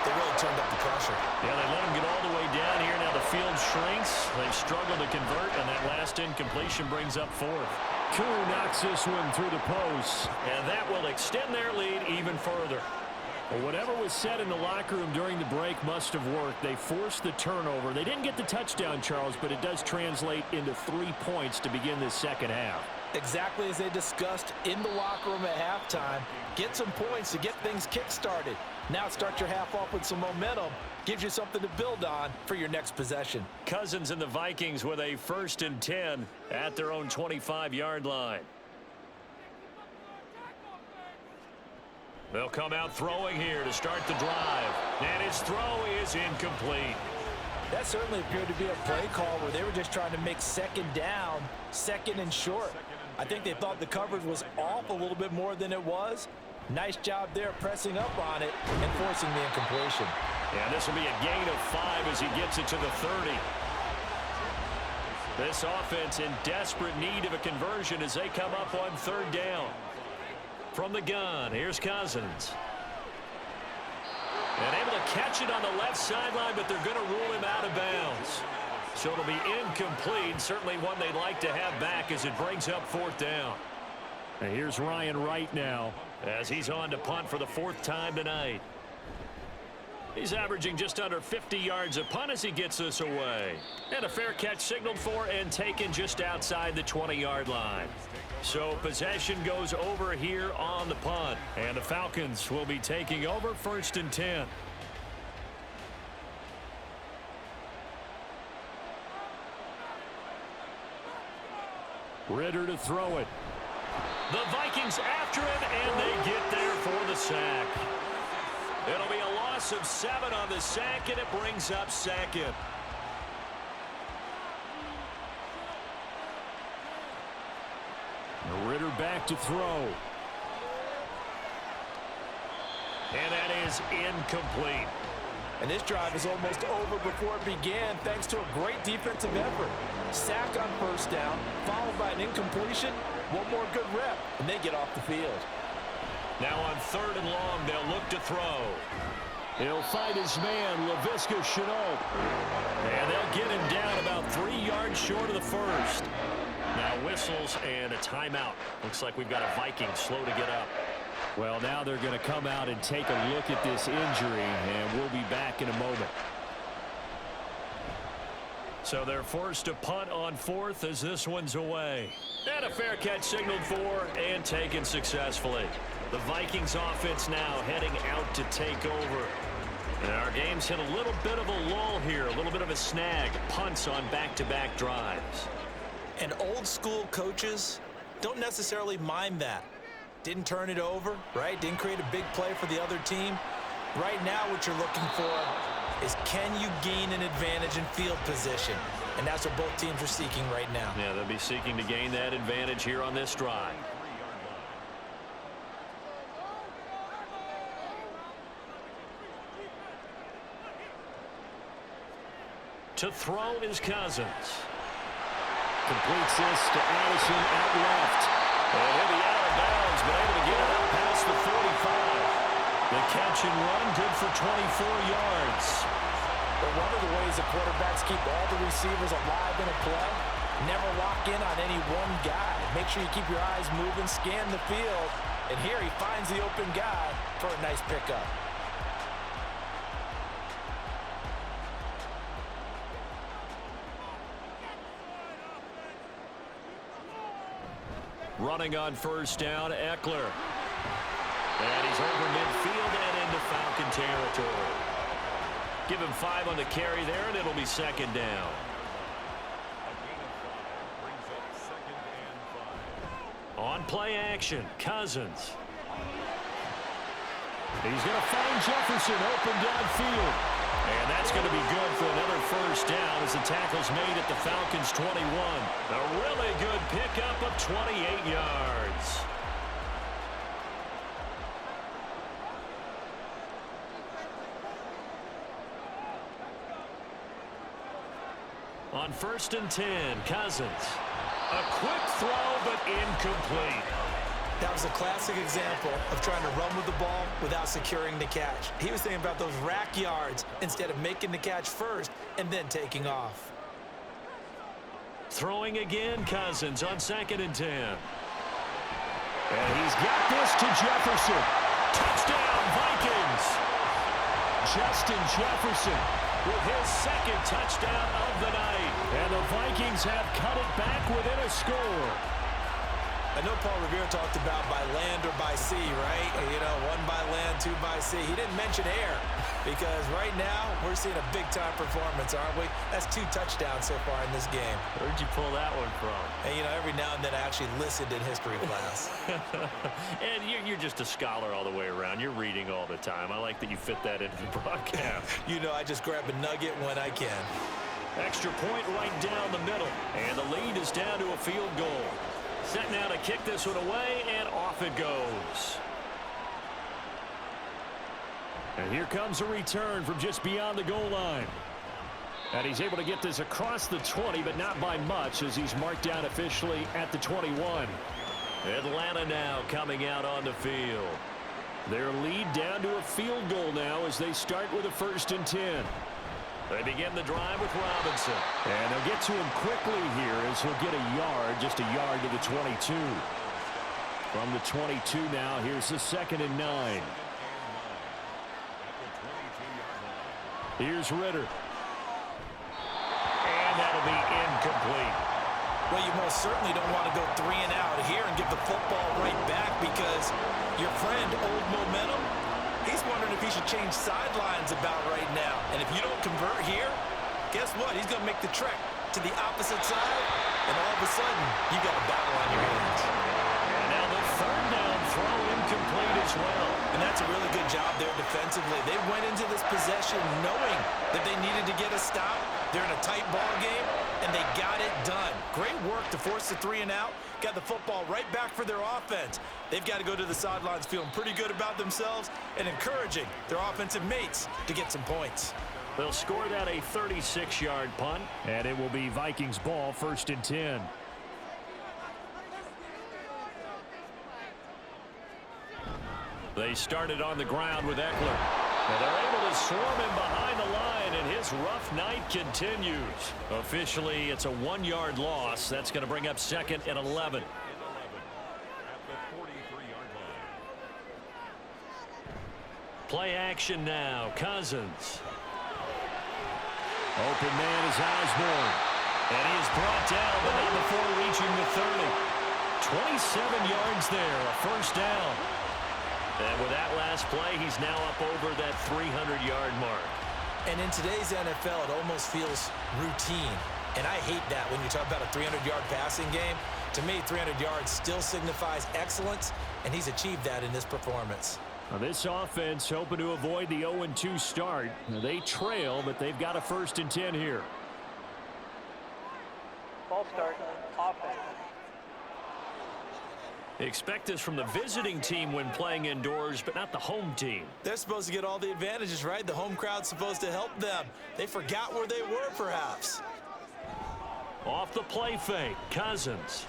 they really turned up the pressure. Yeah, they let them get all the way down here. Now the field shrinks. They've struggled to convert, and that last incompletion brings up 4th. Koo knocks this one through the post. And that will extend their lead even further. Well, whatever was said in the locker room during the break must have worked. They forced the turnover. They didn't get the touchdown, Charles, but it does translate into 3 points to begin this second half. Exactly as they discussed in the locker room at halftime. Get some points to get things kick-started. Now start your half off with some momentum. Gives you something to build on for your next possession. Cousins and the Vikings with a 1st and 10 at their own 25-yard line. They'll come out throwing here to start the drive. And his throw is incomplete. That certainly appeared to be a play call where they were just trying to make 2nd down, 2nd and short. I think they thought the coverage was off a little bit more than it was. Nice job there pressing up on it and forcing the incompletion. Yeah, this will be a gain of 5 as he gets it to the 30. This offense in desperate need of a conversion as they come up on 3rd down. From the gun, here's Cousins. And able to catch it on the left sideline, but they're going to rule him out of bounds. So it'll be incomplete. Certainly one they'd like to have back as it brings up 4th down. And here's Ryan Wright now, as he's on to punt for the 4th time tonight. He's averaging just under 50 yards a punt as he gets this away. And a fair catch signaled for and taken just outside the 20-yard line. So possession goes over here on the punt. And the Falcons will be taking over 1st and 10. Ritter to throw it. The Vikings after him, and they get there for the sack. It'll be a loss of 7 on the sack, and it brings up 2nd. Ritter back to throw. And that is incomplete. And this drive is almost over before it began thanks to a great defensive effort. Sack on 1st down, followed by an incompletion. One more good rep, and they get off the field. Now on 3rd and long, they'll look to throw. He'll fight his man, Laviska Shenault. And they'll get him down about 3 yards short of the 1st. Now whistles and a timeout. Looks like we've got a Viking slow to get up. Well, now they're going to come out and take a look at this injury, and we'll be back in a moment. So they're forced to punt on 4th as this one's away. And a fair catch signaled for and taken successfully. The Vikings offense now heading out to take over. And our game's hit a little bit of a lull here, a little bit of a snag. Punts on back-to-back drives. And old school coaches don't necessarily mind that. Didn't turn it over, right? Didn't create a big play for the other team. Right now what you're looking for is, can you gain an advantage in field position? And that's what both teams are seeking right now. Yeah, they'll be seeking to gain that advantage here on this drive. To throw is Cousins. Completes this to Addison at left. And he'll be out of bounds, but able to get it up past the 45. The catch and run, good for 24 yards. But one of the ways the quarterbacks keep all the receivers alive in a play, never lock in on any one guy. Make sure you keep your eyes moving, scan the field, and here he finds the open guy for a nice pickup. Running on first down, Eckler. And he's over midfield and into Falcon territory. Give him 5 on the carry there, and it'll be second down. On play action, Cousins. He's going to find Jefferson open downfield. And that's going to be good for another first down as the tackle's made at the Falcons' 21. A really good pickup of 28 yards. On 1st and 10, Cousins. A quick throw, but incomplete. That was a classic example of trying to run with the ball without securing the catch. He was thinking about those rack yards instead of making the catch first and then taking off. Throwing again, Cousins on 2nd and 10. And he's got this to Jefferson. Touchdown, Vikings! Justin Jefferson with his 2nd touchdown of the night. And the Vikings have cut it back within a score. I know Paul Revere talked about by land or by sea, right? You know, 1 by land, 2 by sea. He didn't mention air because right now we're seeing a big-time performance, aren't we? That's 2 touchdowns so far in this game. Where'd you pull that one from? And, you know, every now and then I actually listened in history class. And you're just a scholar all the way around. You're reading all the time. I like that you fit that into the broadcast. You know, I just grab a nugget when I can. Extra point right down the middle. And the lead is down to a field goal. Set now to kick this one away, and off it goes. And here comes a return from just beyond the goal line. And he's able to get this across the 20, but not by much, as he's marked down officially at the 21. Atlanta now coming out on the field. Their lead down to a field goal now as they start with a 1st and 10. They begin the drive with Robinson. And they'll get to him quickly here as he'll get a yard, just a yard to the 22. From the 22 now, here's the 2nd and 9. Here's Ritter. And that'll be incomplete. Well, you most certainly don't want to go 3 and out here and give the football right back because your friend, Old Momentum, he's wondering if he should change sidelines about right now. And if you don't convert here, guess what? He's going to make the trek to the opposite side, and all of a sudden, you got a battle on your hands. And now the 3rd down throw incomplete as well. And that's a really good job there defensively. They went into this possession knowing that they needed to get a stop. They're in a tight ball game, and they got it done. Great work to force the 3 and out. Got the football right back for their offense. They've got to go to the sidelines feeling pretty good about themselves and encouraging their offensive mates to get some points. They'll score that a 36-yard punt. And it will be Vikings ball, 1st and 10. They started on the ground with Eckler. And they're able to swarm him behind the line, and his rough night continues. Officially, it's a 1-yard loss. That's going to bring up 2nd and 11. Play action now. Cousins. Open man is Osborne. And he is brought down, but not before reaching the 30. 27 yards there, a 1st down. And with that last play, he's now up over that 300-yard mark. And in today's NFL, it almost feels routine. And I hate that when you talk about a 300-yard passing game. To me, 300 yards still signifies excellence, and he's achieved that in this performance. Now this offense hoping to avoid the 0-2 start. Now they trail, but they've got a 1st and 10 here. Ball start, offense. Expect this from the visiting team when playing indoors, but not the home team. They're supposed to get all the advantages, right? The home crowd's supposed to help them. They forgot where they were, perhaps. Off the play fake, Cousins.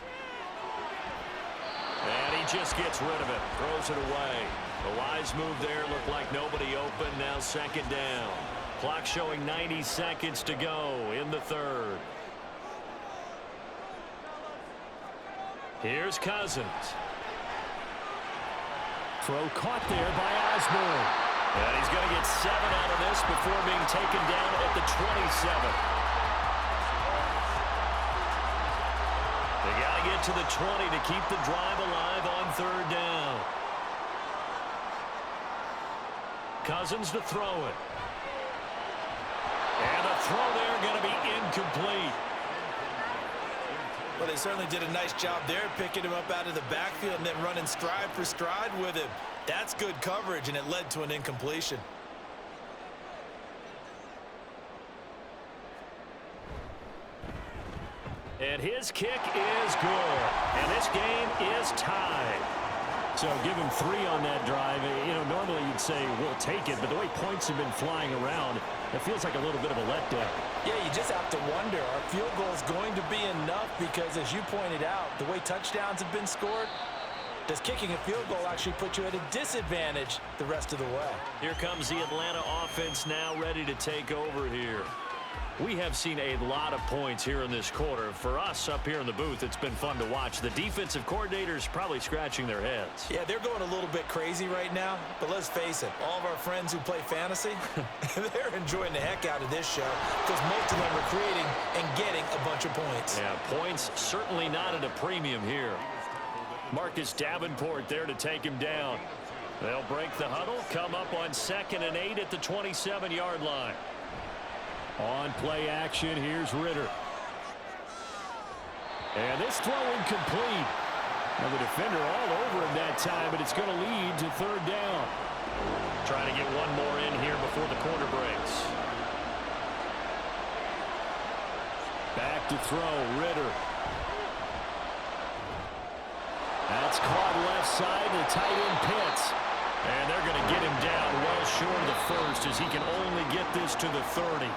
And he just gets rid of it, throws it away. A wise move there, looked like nobody open, now 2nd down. Clock showing 90 seconds to go in the 3rd. Here's Cousins. Throw caught there by Osborne. And he's going to get 7 out of this before being taken down at the 27. They got to get get to the 20 to keep the drive alive on third down. Cousins to throw it. And the throw there going to be incomplete. Well, they certainly did a nice job there, picking him up out of the backfield and then running stride for stride with him. That's good coverage, and it led to an incompletion. And his kick is good. And this game is tied. So give him 3 on that drive. You know, normally you'd say we'll take it, but the way points have been flying around, it feels like a little bit of a letdown. Yeah, you just have to wonder, are field goals going to be enough? Because as you pointed out, the way touchdowns have been scored, does kicking a field goal actually put you at a disadvantage the rest of the way? Here comes the Atlanta offense now ready to take over here. We have seen a lot of points here in this quarter. For us up here in the booth, it's been fun to watch. The defensive coordinators probably scratching their heads. Yeah, they're going a little bit crazy right now, but let's face it, all of our friends who play fantasy, they're enjoying the heck out of this show because most of them are creating and getting a bunch of points. Yeah, points certainly not at a premium here. Marcus Davenport there to take him down. They'll break the huddle, come up on 2nd and 8 at the 27-yard line. On play action, here's Ritter. And this throw incomplete. Now the defender all over him that time, but it's going to lead to third down. Trying to get one more in here before the quarter breaks. Back to throw, Ritter. That's caught left side, the tight end Pitts. And they're going to get him down well short of the first as he can only get this to the 30.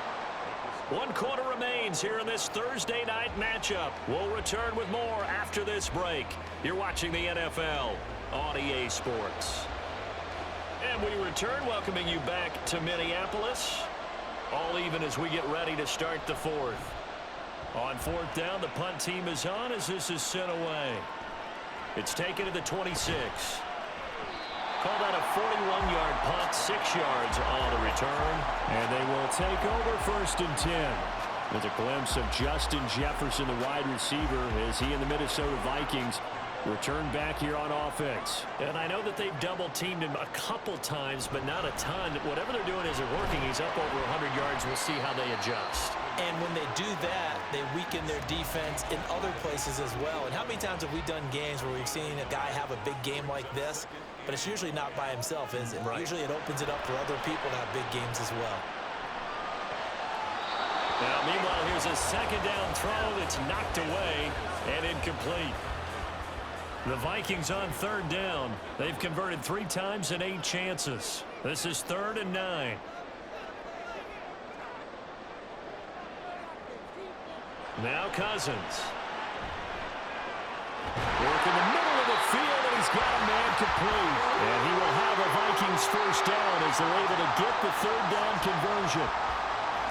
1 quarter remains here in this Thursday night matchup. We'll return with more after this break. You're watching the NFL on EA Sports. And we return, welcoming you back to Minneapolis. All even as we get ready to start the 4th. On 4th down, the punt team is on as this is sent away. It's taken to the 26. Call that a 41-yard punt, 6 yards on the return. And they will take over 1st and 10. With a glimpse of Justin Jefferson, the wide receiver, as he and the Minnesota Vikings return back here on offense. And I know that they've double-teamed him a couple times, but not a ton. Whatever they're doing isn't working. He's up over 100 yards. We'll see how they adjust. And when they do that, they weaken their defense in other places as well. And how many times have we done games where we've seen a guy have a big game like this? But it's usually not by himself, is it? Right. Usually it opens it up for other people to have big games as well. Now, meanwhile, here's a 2nd down throw that's knocked away and incomplete. The Vikings on 3rd down. They've converted 3 times in 8 chances. This is 3rd and 9. Now Cousins. Work in the middle of the field, and he's got a man complete. And he will have a Vikings 1st down as they're able to get the 3rd down conversion.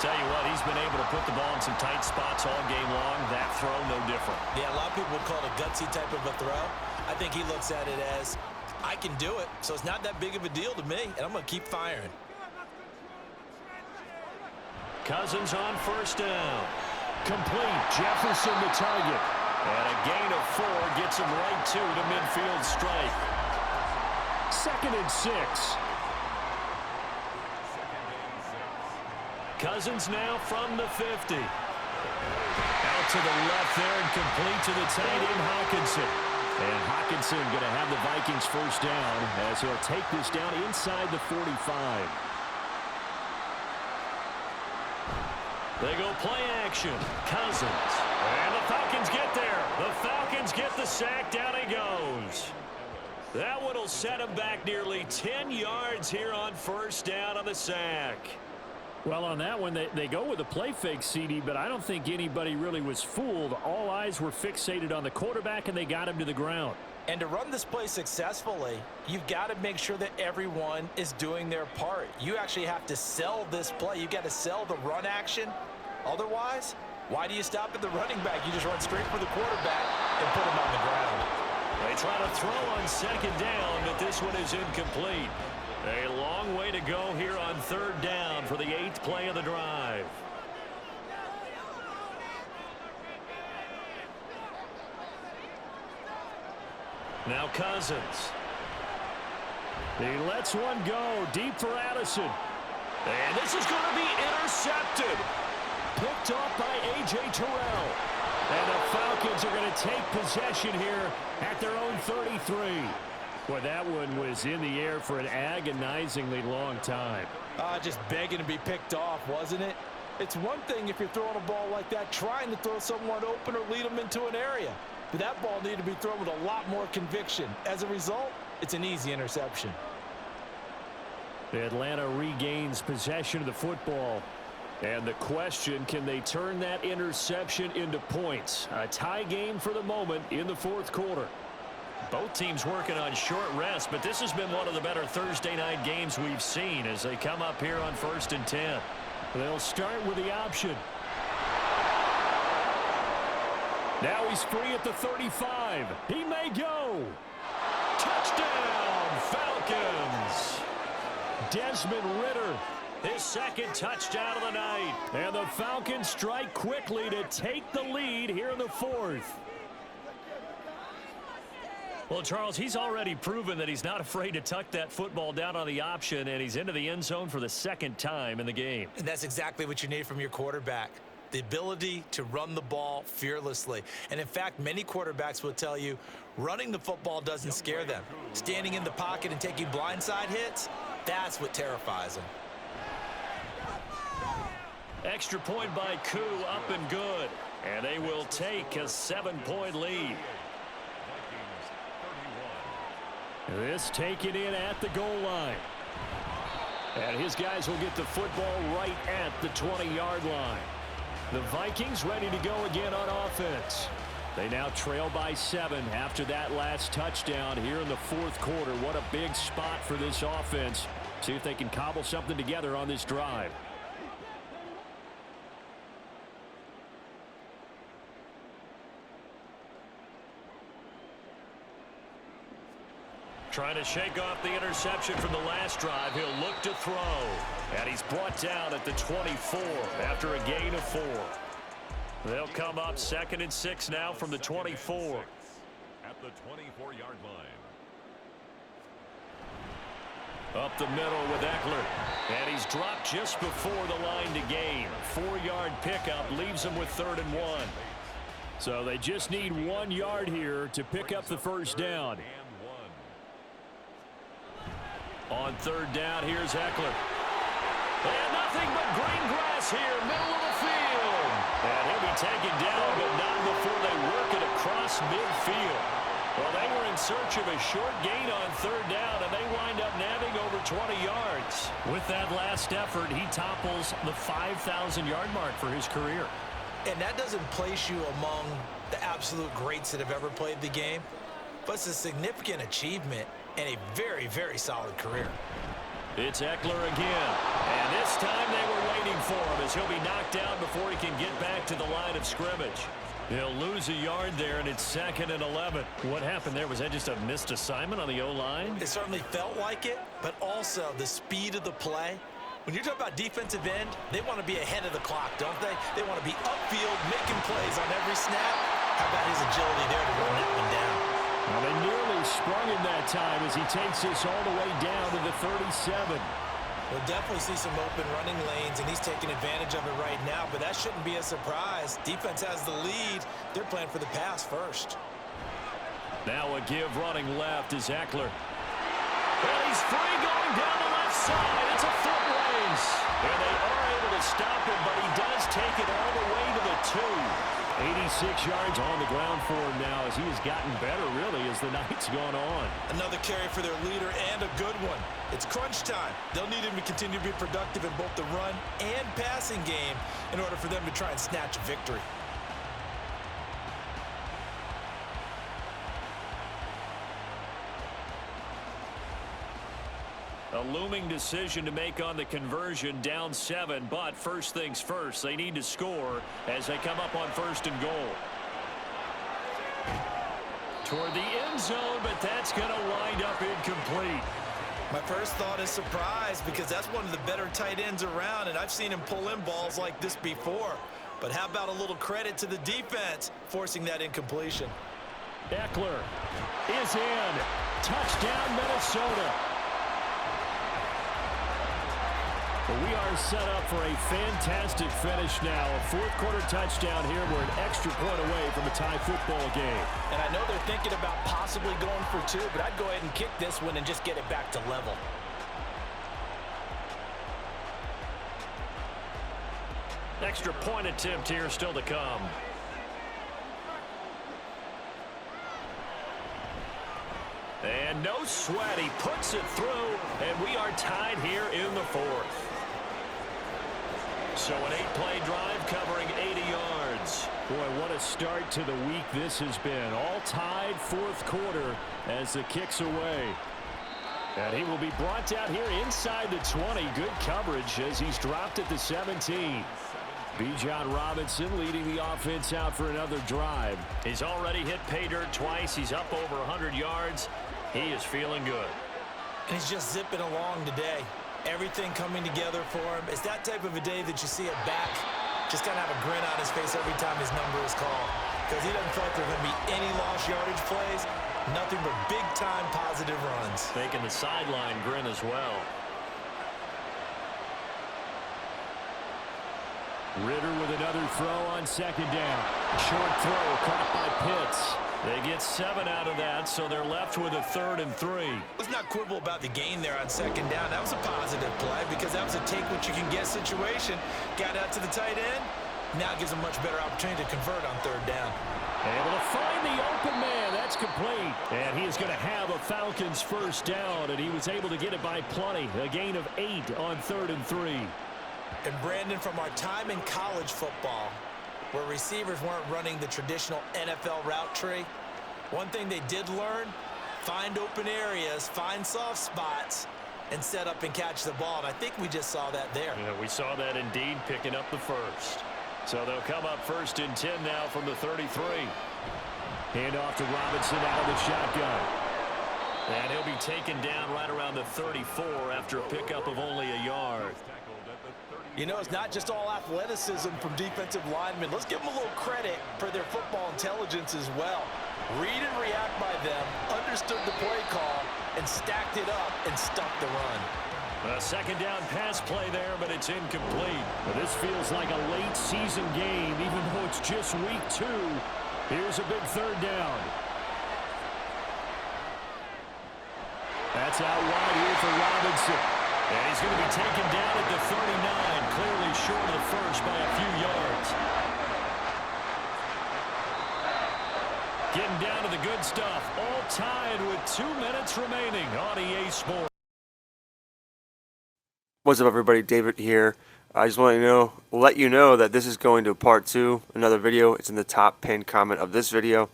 Tell you what, he's been able to put the ball in some tight spots all game long. That throw, no different. Yeah, a lot of people would call it a gutsy type of a throw. I think he looks at it as, I can do it, so it's not that big of a deal to me, and I'm going to keep firing. Cousins on 1st down. Complete. Jefferson the target. And a gain of 4 gets him right to the midfield stripe. 2nd and 6. Cousins now from the 50. Out to the left there and complete to the tight end Hawkinson. And Hawkinson going to have the Vikings 1st down as he'll take this down inside the 45. They go play action. Cousins. And the Falcons get there. The Falcons get the sack. Down he goes. That one will set him back nearly 10 yards here on 1st down on the sack. Well, on that one, they go with a play fake, CD, but I don't think anybody really was fooled. All eyes were fixated on the quarterback, and they got him to the ground. And to run this play successfully, you've got to make sure that everyone is doing their part. You actually have to sell this play. You've got to sell the run action. Otherwise, why do you stop at the running back? You just run straight for the quarterback and put him on the ground. They try to throw on 2nd down, but this one is incomplete. A long way to go here on 3rd down for the 8th play of the drive. Now Cousins. He lets one go deep for Addison. And this is going to be intercepted. Picked off by A.J. Terrell. And the Falcons are going to take possession here at their own 33. Boy, that one was in the air for an agonizingly long time. Just begging to be picked off, wasn't it? It's one thing if you're throwing a ball like that, trying to throw someone open or lead them into an area. But that ball needed to be thrown with a lot more conviction. As a result, it's an easy interception. Atlanta regains possession of the football. And the question, can they turn that interception into points? A tie game for the moment in the fourth quarter. Both teams working on short rest, but this has been one of the better Thursday night games we've seen as they come up here on 1st and 10. They'll start with the option. Now he's free at the 35. He may go. Touchdown, Falcons! Desmond Ridder. His second touchdown of the night. And the Falcons strike quickly to take the lead here in the fourth. Well, Charles, he's already proven that he's not afraid to tuck that football down on the option, and he's into the end zone for the second time in the game. And that's exactly what you need from your quarterback. The ability to run the ball fearlessly. And in fact, many quarterbacks will tell you running the football doesn't scare them. Standing in the pocket and taking blindside hits, that's what terrifies them. Extra point by Koo, up and good. And they will take a 7-point lead. This taken in at the goal line. And his guys will get the football right at the 20-yard line. The Vikings ready to go again on offense. They now trail by 7 after that last touchdown here in the fourth quarter. What a big spot for this offense. See if they can cobble something together on this drive. Trying to shake off the interception from the last drive. He'll look to throw. And he's brought down at the 24 after a gain of 4. They'll come up 2nd and 6 now from the 24. At the 24-yard line. Up the middle with Eckler. And he's dropped just before the line to gain. 4-yard pickup leaves him with 3rd and 1. So they just need 1 yard here to pick up the first down. On 3rd down, here's Eckler. And nothing but green grass here, middle of the field. And he'll be taken down, but not before they work it across midfield. Well, they were in search of a short gain on 3rd down, and they wind up nabbing over 20 yards. With that last effort, he topples the 5,000-yard mark for his career. And that doesn't place you among the absolute greats that have ever played the game, but it's a significant achievement and a very, very solid career. It's Eckler again. And this time they were waiting for him as he'll be knocked down before he can get back to the line of scrimmage. He'll lose a yard there, and it's 2nd and 11. What happened there? Was that just a missed assignment on the O-line? It certainly felt like it, but also the speed of the play. When you're talking about defensive end, they want to be ahead of the clock, don't they? They want to be upfield, making plays on every snap. How about his agility there to run that one down? Well, they nearly sprung him that time as he takes this all the way down to the 37. We'll definitely see some open running lanes, and he's taking advantage of it right now, but that shouldn't be a surprise. Defense has the lead. They're playing for the pass first. Now a give running left is Eckler. Well, he's free going down the left side. It's a foot race. And they are able to stop him, but he does take it all the way to the 2. 86 yards on the ground for him now as he has gotten better, really, as the night's gone on. Another carry for their leader and a good one. It's crunch time. They'll need him to continue to be productive in both the run and passing game in order for them to try and snatch a victory. A looming decision to make on the conversion, down 7, but first things first, they need to score as they come up on 1st and goal. Toward the end zone, but that's going to wind up incomplete. My first thought is surprise because that's one of the better tight ends around, and I've seen him pull in balls like this before. But how about a little credit to the defense forcing that incompletion? Eckler is in. Touchdown, Minnesota. Well, we are set up for a fantastic finish now. A fourth-quarter touchdown here. We're an extra point away from a tie football game. And I know they're thinking about possibly going for two, but I'd go ahead and kick this one and just get it back to level. Extra point attempt here still to come. And no sweat. He puts it through, and we are tied here in the fourth. So an 8-play drive covering 80 yards. Boy, what a start to the week this has been. All tied fourth quarter as the kick's away. And he will be brought down here inside the 20. Good coverage as he's dropped at the 17. Bijan Robinson leading the offense out for another drive. He's already hit pay dirt twice. He's up over 100 yards. He is feeling good. And he's just zipping along today. Everything coming together for him. It's that type of a day that you see a back just kind of have a grin on his face every time his number is called. Because he doesn't feel like there are going to be any lost yardage plays. Nothing but big-time positive runs. Making the sideline grin as well. Ritter with another throw on second down. Short throw caught by Pitts. They get 7 out of that, so they're left with a 3rd and 3. Let's not quibble about the gain there on second down. That was a positive play because that was a take-what-you-can-get situation. Got out to the tight end. Now gives a much better opportunity to convert on 3rd down. Able to find the open man. That's complete. And he is going to have a Falcons first down, and he was able to get it by plenty. A gain of 8 on 3rd and 3. And Brandon, from our time in college football, where receivers weren't running the traditional NFL route tree, one thing they did learn, find open areas, find soft spots, and set up and catch the ball. And I think we just saw that there. Yeah, we saw that indeed, picking up the first. So they'll come up 1st and 10 now from the 33. Hand off to Robinson out of the shotgun. And he'll be taken down right around the 34 after a pickup of only a yard. You know, it's not just all athleticism from defensive linemen. Let's give them a little credit for their football intelligence as well. Read and react by them, understood the play call, and stacked it up and stuck the run. A second down pass play there, but it's incomplete. Well, this feels like a late season game, even though it's just week 2. Here's a big 3rd down. That's out wide here for Robinson. And he's going to be taken down at the 39, clearly short of the first by a few yards. Getting down to the good stuff, all tied with 2 minutes remaining on EA Sports. What's up, everybody? David here. I just want to let you know that this is going to part 2, another video. It's in the top pinned comment of this video.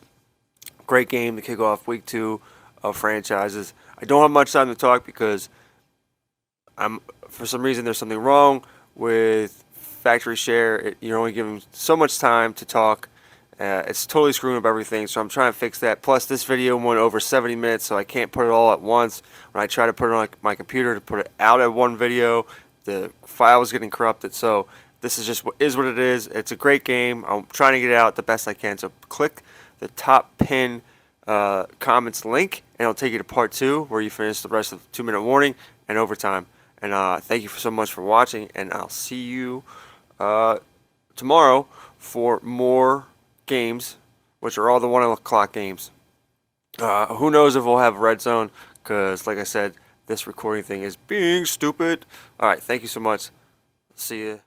Great game to kick off week 2 of franchises. I don't have much time to talk because for some reason there's something wrong with factory share. You're only given so much time to talk. It's totally screwing up everything, so I'm trying to fix that. Plus, this video went over 70 minutes, so I can't put it all at once. When I try to put it on my computer to put it out at one video, the file was getting corrupted. So this is just what it is. It's a great game. I'm trying to get it out the best I can. So click the top pin comments link, and it'll take you to part 2, where you finish the rest of the 2-minute warning and overtime. And thank you so much for watching, and I'll see you tomorrow for more games, which are all the 1 o'clock games. Who knows if we'll have red zone, because like I said, this recording thing is being stupid. All right, thank you so much. See you.